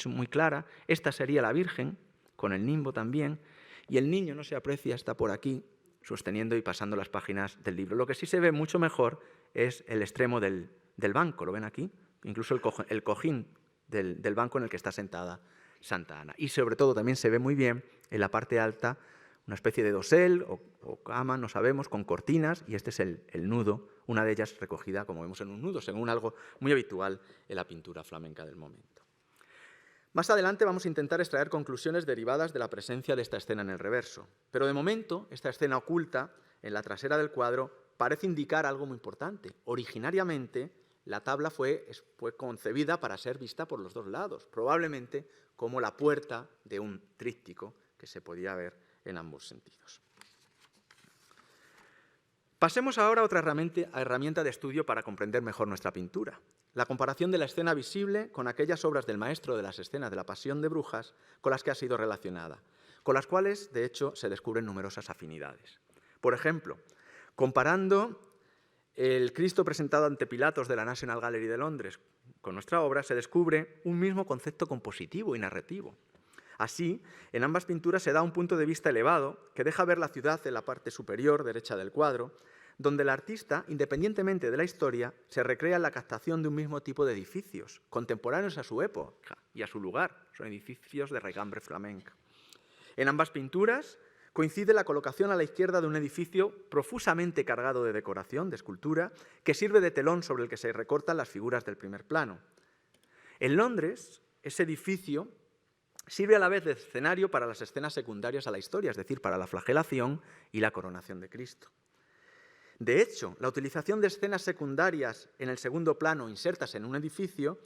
A: muy clara. Esta sería la Virgen, con el nimbo también, y el niño no se aprecia, está por aquí, sosteniendo y pasando las páginas del libro. Lo que sí se ve mucho mejor es el extremo del banco, ¿lo ven aquí? Incluso el cojín del banco en el que está sentada Santa Ana. Y sobre todo también se ve muy bien en la parte alta una especie de dosel o cama, no sabemos, con cortinas, y este es el nudo, una de ellas recogida, como vemos, en un nudo, según algo muy habitual en la pintura flamenca del momento. Más adelante vamos a intentar extraer conclusiones derivadas de la presencia de esta escena en el reverso, pero de momento esta escena oculta en la trasera del cuadro parece indicar algo muy importante. Originariamente la tabla fue concebida para ser vista por los dos lados, probablemente como la puerta de un tríptico que se podía ver en ambos sentidos. Pasemos ahora a otra herramienta de estudio para comprender mejor nuestra pintura: la comparación de la escena visible con aquellas obras del maestro de las escenas de la Pasión de Brujas con las que ha sido relacionada, con las cuales, de hecho, se descubren numerosas afinidades. Por ejemplo, comparando el Cristo presentado ante Pilatos de la National Gallery de Londres con nuestra obra, se descubre un mismo concepto compositivo y narrativo. Así, en ambas pinturas se da un punto de vista elevado que deja ver la ciudad en la parte superior derecha del cuadro, donde el artista, independientemente de la historia, se recrea en la captación de un mismo tipo de edificios, contemporáneos a su época y a su lugar. Son edificios de regambre flamenca. En ambas pinturas coincide la colocación a la izquierda de un edificio profusamente cargado de decoración, de escultura, que sirve de telón sobre el que se recortan las figuras del primer plano. En Londres, ese edificio sirve a la vez de escenario para las escenas secundarias a la historia, es decir, para la flagelación y la coronación de Cristo. De hecho, la utilización de escenas secundarias en el segundo plano insertas en un edificio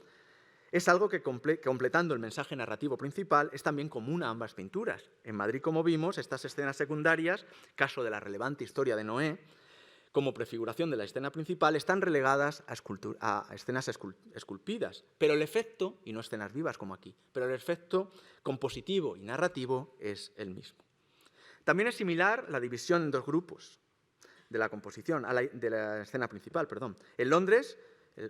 A: es algo que, completando el mensaje narrativo principal, es también común a ambas pinturas. En Madrid, como vimos, estas escenas secundarias, caso de la relevante historia de Noé, como prefiguración de la escena principal, están relegadas a escenas esculpidas, pero el efecto, y no escenas vivas como aquí, pero el efecto compositivo y narrativo es el mismo. También es similar la división en dos grupos de la composición, de la escena principal, perdón. En Londres,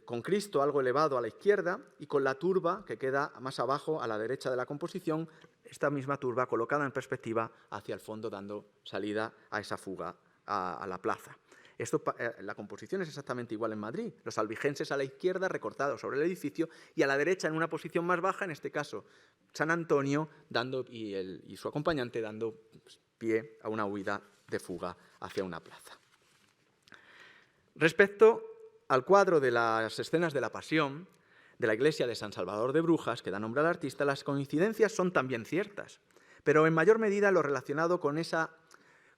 A: con Cristo algo elevado a la izquierda y con la turba que queda más abajo a la derecha de la composición, esta misma turba colocada en perspectiva hacia el fondo, dando salida a esa fuga a la plaza. La composición es exactamente igual en Madrid. Los albigenses a la izquierda recortados sobre el edificio y a la derecha en una posición más baja, en este caso San Antonio y su acompañante dando pie a una huida de fuga hacia una plaza. Respecto al cuadro de las escenas de la Pasión de la iglesia de San Salvador de Brujas, que da nombre al artista, las coincidencias son también ciertas, pero en mayor medida lo relacionado con esa,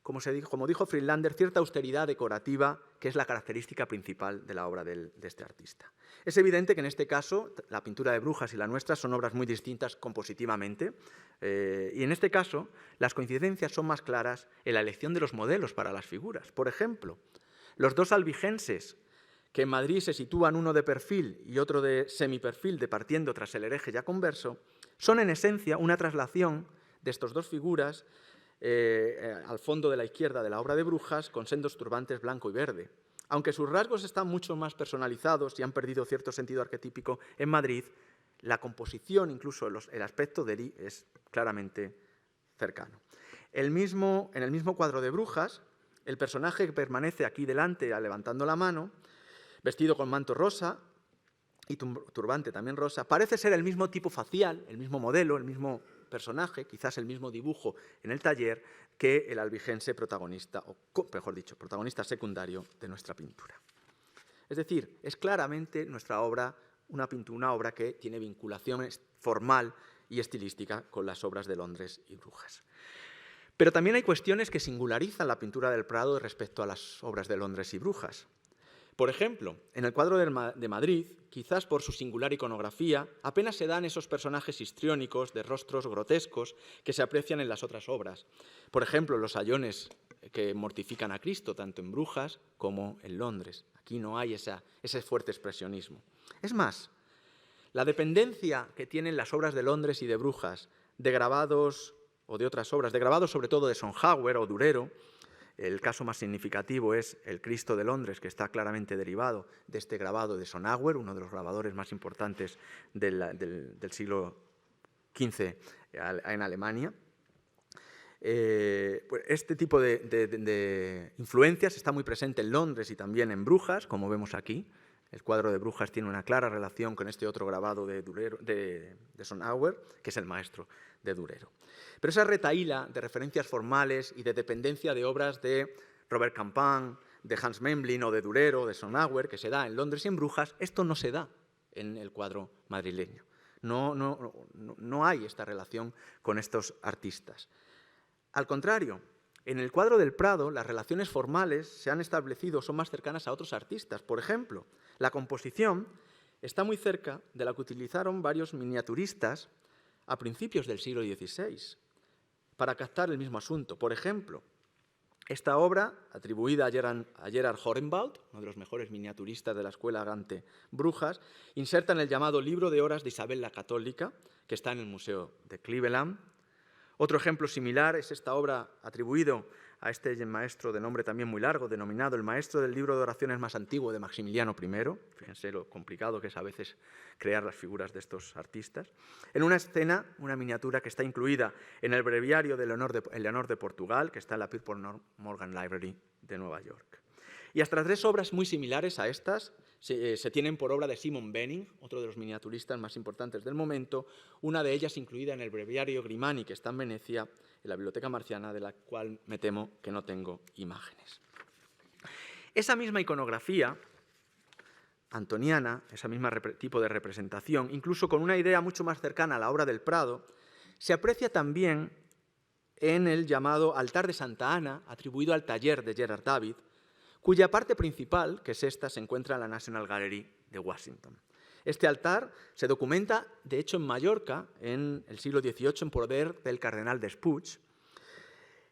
A: como dijo Friedlander, cierta austeridad decorativa que es la característica principal de la obra de este artista. Es evidente que en este caso la pintura de Brujas y la nuestra son obras muy distintas compositivamente, y en este caso las coincidencias son más claras en la elección de los modelos para las figuras. Por ejemplo, los dos albigenses, que en Madrid se sitúan uno de perfil y otro de semiperfil, departiendo tras el hereje ya converso, son en esencia una traslación de estas dos figuras al fondo de la izquierda de la obra de Brujas con sendos turbantes blanco y verde. Aunque sus rasgos están mucho más personalizados y han perdido cierto sentido arquetípico en Madrid, la composición, incluso el aspecto de Dalí, es claramente cercano. En el mismo cuadro de Brujas, el personaje que permanece aquí delante levantando la mano, vestido con manto rosa y turbante también rosa, parece ser el mismo tipo facial, el mismo modelo, el mismo personaje, quizás el mismo dibujo en el taller que el albigense protagonista, o mejor dicho, protagonista secundario de nuestra pintura. Es decir, es claramente nuestra obra una obra que tiene vinculación formal y estilística con las obras de Londres y Brujas. Pero también hay cuestiones que singularizan la pintura del Prado respecto a las obras de Londres y Brujas. Por ejemplo, en el cuadro de Madrid, quizás por su singular iconografía, apenas se dan esos personajes histriónicos de rostros grotescos que se aprecian en las otras obras. Por ejemplo, los sayones que mortifican a Cristo, tanto en Brujas como en Londres. Aquí no hay ese fuerte expresionismo. Es más, la dependencia que tienen las obras de Londres y de Brujas de grabados o de otras obras, de grabados sobre todo de Sonhauer o Durero. El caso más significativo es el Cristo de Londres, que está claramente derivado de este grabado de Sonhauer, uno de los grabadores más importantes del siglo XV en Alemania. Pues este tipo de influencias está muy presente en Londres y también en Brujas, como vemos aquí. El cuadro de Brujas tiene una clara relación con este otro grabado de Sonhauer, que es el maestro de Durero. Pero esa retahíla de referencias formales y de dependencia de obras de Robert Campin, de Hans Memling o de Durero, de Sonhauer, que se da en Londres y en Brujas, esto no se da en el cuadro madrileño. No hay esta relación con estos artistas. Al contrario, en el cuadro del Prado, las relaciones formales se han establecido, son más cercanas a otros artistas. Por ejemplo, la composición está muy cerca de la que utilizaron varios miniaturistas a principios del siglo XVI para captar el mismo asunto. Por ejemplo, esta obra, atribuida a Gerhard Hornwald, uno de los mejores miniaturistas de la escuela Gante Brujas, inserta en el llamado Libro de Horas de Isabel la Católica, que está en el Museo de Cleveland. Otro ejemplo similar es esta obra atribuido a este maestro de nombre también muy largo, denominado el maestro del libro de oraciones más antiguo de Maximiliano I. Fíjense lo complicado que es a veces crear las figuras de estos artistas. En una escena, una miniatura que está incluida en el breviario de Leonor de Portugal, que está en la Pierpont Morgan Library de Nueva York. Y hasta 3 obras muy similares a estas se tienen por obra de Simon Benning, otro de los miniaturistas más importantes del momento, una de ellas incluida en el breviario Grimani, que está en Venecia, en la Biblioteca Marciana, de la cual me temo que no tengo imágenes. Esa misma iconografía antoniana, ese mismo tipo de representación, incluso con una idea mucho más cercana a la obra del Prado, se aprecia también en el llamado Altar de Santa Ana, atribuido al taller de Gerard David, cuya parte principal, que es esta, se encuentra en la National Gallery de Washington. Este altar se documenta, de hecho, en Mallorca, en el siglo XVIII, en poder del cardenal Despuig.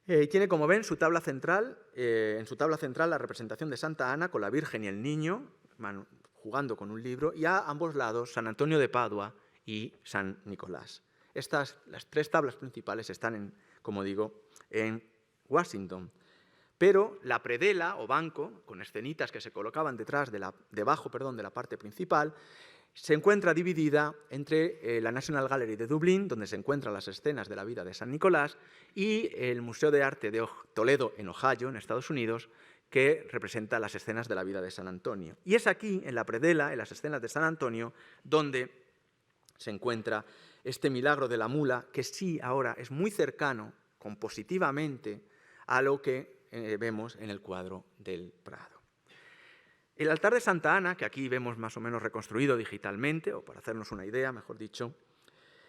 A: Tiene, como ven, en su tabla central la representación de Santa Ana con la Virgen y el Niño, jugando con un libro, y a ambos lados San Antonio de Padua y San Nicolás. Las 3 tablas principales están, como digo, en Washington. Pero la predela o banco, con escenitas que se colocaban debajo de la parte principal, se encuentra dividida entre la National Gallery de Dublín, donde se encuentran las escenas de la vida de San Nicolás, y el Museo de Arte de Toledo, en Ohio, en Estados Unidos, que representa las escenas de la vida de San Antonio. Y es aquí, en la predela, en las escenas de San Antonio, donde se encuentra este milagro de la mula, que sí ahora es muy cercano, compositivamente, a lo que vemos en el cuadro del Prado. El altar de Santa Ana, que aquí vemos más o menos reconstruido digitalmente, o para hacernos una idea, mejor dicho,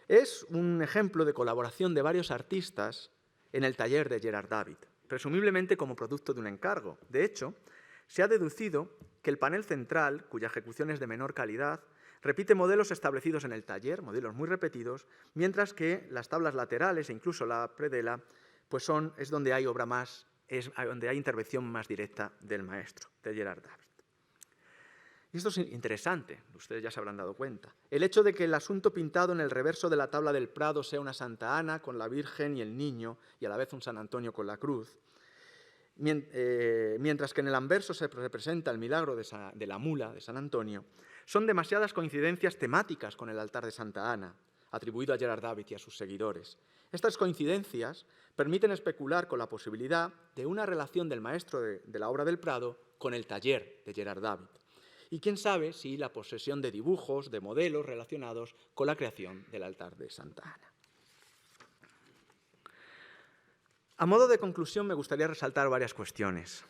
A: es un ejemplo de colaboración de varios artistas en el taller de Gerard David, presumiblemente como producto de un encargo. De hecho, se ha deducido que el panel central, cuya ejecución es de menor calidad, repite modelos establecidos en el taller, modelos muy repetidos, mientras que las tablas laterales e incluso la predela pues es donde hay donde hay intervención más directa del maestro, de Gerard David. Y esto es interesante, ustedes ya se habrán dado cuenta. El hecho de que el asunto pintado en el reverso de la tabla del Prado sea una Santa Ana con la Virgen y el Niño, y a la vez un San Antonio con la cruz, mientras que en el anverso se representa el milagro de la mula de San Antonio, son demasiadas coincidencias temáticas con el altar de Santa Ana, atribuido a Gerard David y a sus seguidores. Estas coincidencias permiten especular con la posibilidad de una relación del maestro de la obra del Prado con el taller de Gerard David. Y quién sabe si la posesión de dibujos, de modelos relacionados con la creación del altar de Santa Ana. A modo de conclusión, me gustaría resaltar varias cuestiones.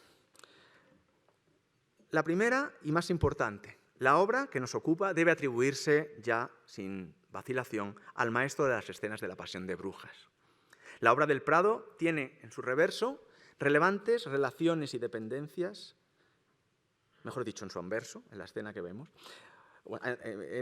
A: La primera y más importante, la obra que nos ocupa debe atribuirse ya, sin vacilación, al maestro de las escenas de la Pasión de Brujas. La obra del Prado tiene en su reverso relevantes relaciones y dependencias, mejor dicho, en su anverso, en la escena que vemos,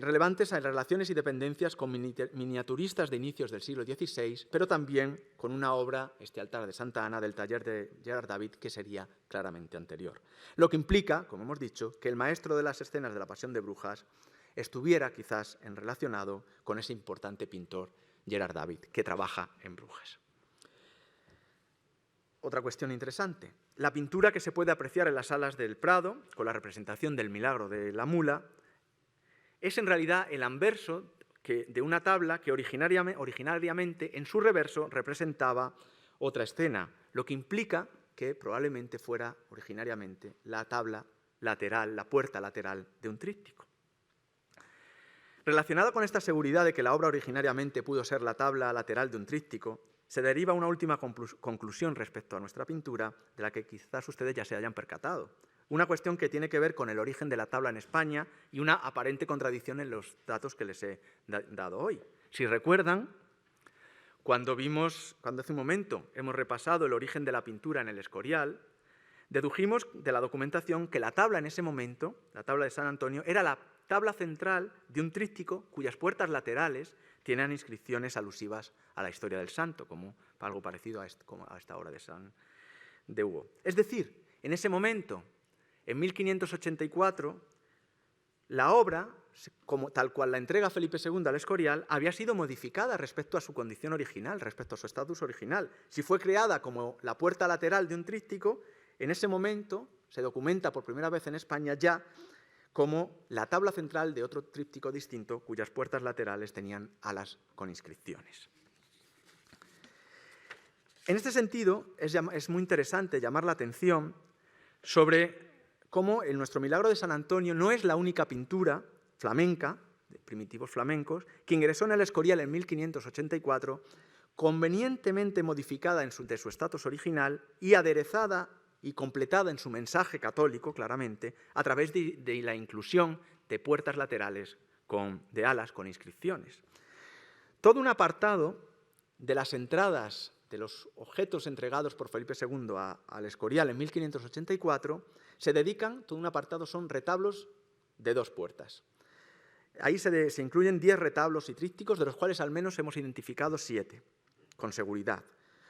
A: relevantes a relaciones y dependencias con miniaturistas de inicios del siglo XVI, pero también con una obra, este altar de Santa Ana, del taller de Gerard David, que sería claramente anterior. Lo que implica, como hemos dicho, que el maestro de las escenas de la Pasión de Brujas estuviera quizás relacionado con ese importante pintor Gerard David, que trabaja en Brujas. Otra cuestión interesante. La pintura que se puede apreciar en las salas del Prado, con la representación del milagro de la mula, es en realidad el anverso de una tabla que originariamente en su reverso representaba otra escena, lo que implica que probablemente fuera originariamente la tabla lateral, la puerta lateral de un tríptico. Relacionado con esta seguridad de que la obra originariamente pudo ser la tabla lateral de un tríptico, se deriva una última conclusión respecto a nuestra pintura, de la que quizás ustedes ya se hayan percatado. Una cuestión que tiene que ver con el origen de la tabla en España y una aparente contradicción en los datos que les he dado hoy. Si recuerdan, cuando hace un momento hemos repasado el origen de la pintura en el Escorial, dedujimos de la documentación que la tabla en ese momento, la tabla de San Antonio, era la tabla central de un tríptico cuyas puertas laterales tienen inscripciones alusivas a la historia del santo, como algo parecido a esta obra de Hugo. Es decir, en ese momento, en 1584, la obra, tal cual la entrega Felipe II al Escorial, había sido modificada respecto a su condición original, respecto a su estatus original. Si fue creada como la puerta lateral de un tríptico, en ese momento se documenta por primera vez en España ya como la tabla central de otro tríptico distinto, cuyas puertas laterales tenían alas con inscripciones. En este sentido, es muy interesante llamar la atención sobre cómo nuestro milagro de San Antonio no es la única pintura flamenca, de primitivos flamencos, que ingresó en el Escorial en 1584, convenientemente modificada de su estatus original y aderezada y completada en su mensaje católico, claramente, a través de la inclusión de puertas laterales de alas con inscripciones. Todo un apartado de las entradas de los objetos entregados por Felipe II al Escorial en 1584 se dedican, todo un apartado son retablos de 2 puertas. Ahí se incluyen 10 retablos y trípticos, de los cuales al menos hemos identificado 7, con seguridad.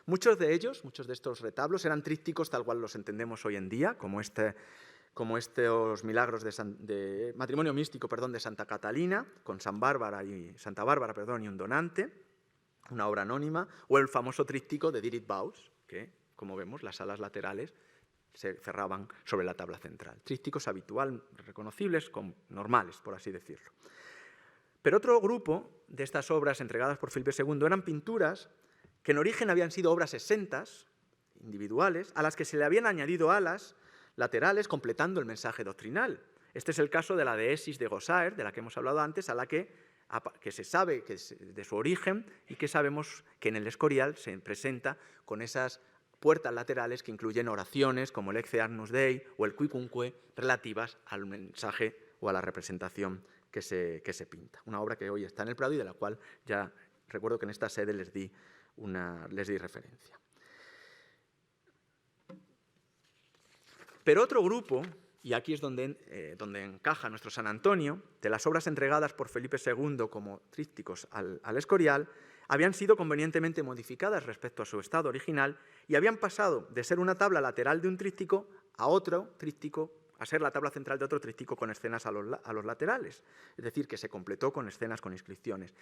A: Muchos de estos retablos eran trípticos tal cual los entendemos hoy en día, como estos milagros de matrimonio místico de Santa Catalina, con Santa Bárbara y un donante, una obra anónima, o el famoso tríptico de Dietrich Baus, que, como vemos, las alas laterales se cerraban sobre la tabla central. Trípticos habituales, reconocibles, normales, por así decirlo. Pero otro grupo de estas obras entregadas por Felipe II eran pinturas que en origen habían sido obras exentas, individuales, a las que se le habían añadido alas laterales completando el mensaje doctrinal. Este es el caso de la Deesis de Gossaert, de la que hemos hablado antes, a la que se sabe que es de su origen y que sabemos que en el Escorial se presenta con esas puertas laterales que incluyen oraciones como el Ecce Agnus Dei o el Quicunque relativas al mensaje o a la representación que se pinta. Una obra que hoy está en el Prado y de la cual ya recuerdo que en esta sede les di referencia. Pero otro grupo, y aquí es donde encaja nuestro San Antonio, de las obras entregadas por Felipe II como trípticos al Escorial, habían sido convenientemente modificadas respecto a su estado original y habían pasado de ser una tabla lateral de un tríptico a otro tríptico a ser la tabla central de otro tríptico con escenas a los laterales, es decir, que se completó con escenas con inscripciones.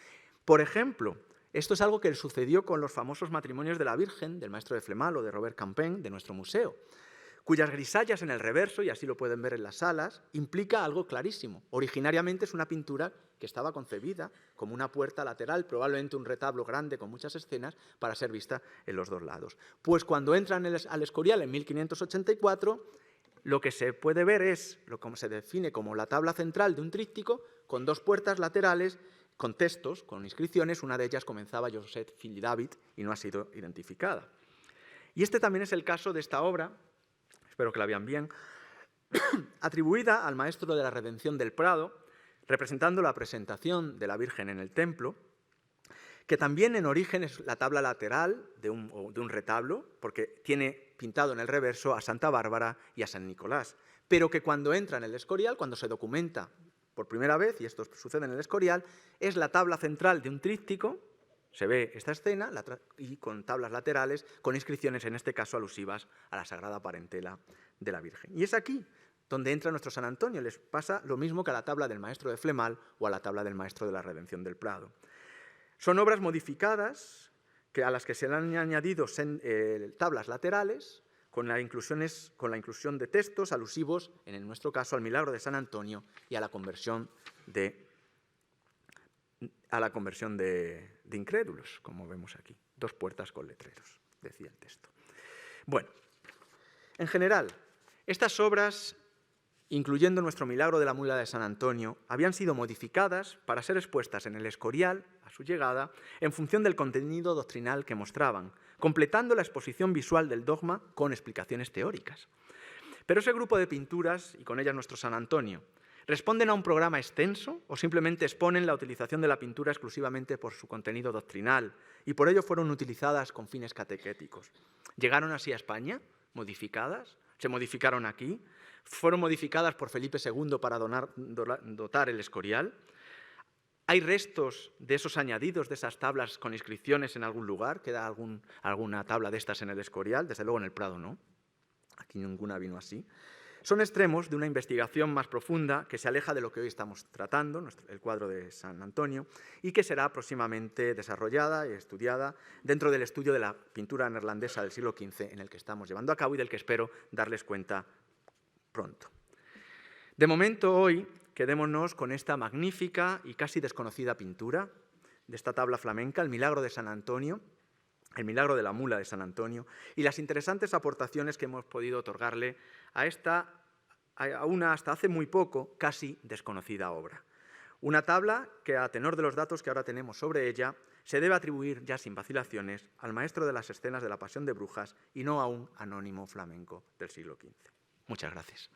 A: Por ejemplo, esto es algo que sucedió con los famosos matrimonios de la Virgen, del maestro de Flemal o de Robert Campin, de nuestro museo, cuyas grisallas en el reverso, y así lo pueden ver en las salas, implica algo clarísimo. Originariamente es una pintura que estaba concebida como una puerta lateral, probablemente un retablo grande con muchas escenas, para ser vista en los dos lados. Pues cuando entran al Escorial en 1584, lo que se puede ver es lo que se define como la tabla central de un tríptico con dos puertas laterales con textos, con inscripciones. Una de ellas comenzaba Joseph fill David y no ha sido identificada. Y este también es el caso de esta obra, espero que la vean bien, atribuida al maestro de la Redención del Prado, representando la presentación de la Virgen en el templo, que también en origen es la tabla lateral de un retablo, porque tiene pintado en el reverso a Santa Bárbara y a San Nicolás, pero que cuando entra en el Escorial, cuando se documenta por primera vez, y esto sucede en el Escorial, es la tabla central de un tríptico. Se ve esta escena y con tablas laterales, con inscripciones, en este caso alusivas a la Sagrada Parentela de la Virgen. Y es aquí donde entra nuestro San Antonio. Les pasa lo mismo que a la tabla del maestro de Flemal o a la tabla del maestro de la Redención del Prado. Son obras modificadas a las que se le han añadido tablas laterales con la inclusión de textos alusivos, en nuestro caso, al milagro de San Antonio y a la conversión de incrédulos, como vemos aquí. Dos puertas con letreros, decía el texto. Bueno, en general, estas obras, incluyendo nuestro milagro de la mula de San Antonio, habían sido modificadas para ser expuestas en el Escorial, a su llegada, en función del contenido doctrinal que mostraban, completando la exposición visual del dogma con explicaciones teóricas. Pero ese grupo de pinturas, y con ellas nuestro San Antonio, ¿responden a un programa extenso o simplemente exponen la utilización de la pintura exclusivamente por su contenido doctrinal y por ello fueron utilizadas con fines catequéticos? ¿Llegaron así a España, modificadas? ¿Se modificaron aquí? ¿Fueron modificadas por Felipe II para dotar el Escorial? ¿Hay restos de esos añadidos, de esas tablas con inscripciones en algún lugar? ¿Queda alguna tabla de estas en el Escorial? Desde luego en el Prado no. Aquí ninguna vino así. Son extremos de una investigación más profunda que se aleja de lo que hoy estamos tratando, el cuadro de San Antonio, y que será próximamente desarrollada y estudiada dentro del estudio de la pintura neerlandesa del siglo XV en el que estamos llevando a cabo y del que espero darles cuenta pronto. De momento, hoy, quedémonos con esta magnífica y casi desconocida pintura de esta tabla flamenca, el milagro de San Antonio, el milagro de la mula de San Antonio, y las interesantes aportaciones que hemos podido otorgarle a una hasta hace muy poco casi desconocida obra. Una tabla que, a tenor de los datos que ahora tenemos sobre ella, se debe atribuir ya sin vacilaciones al maestro de las escenas de la Pasión de Brujas y no a un anónimo flamenco del siglo XV. Muchas gracias.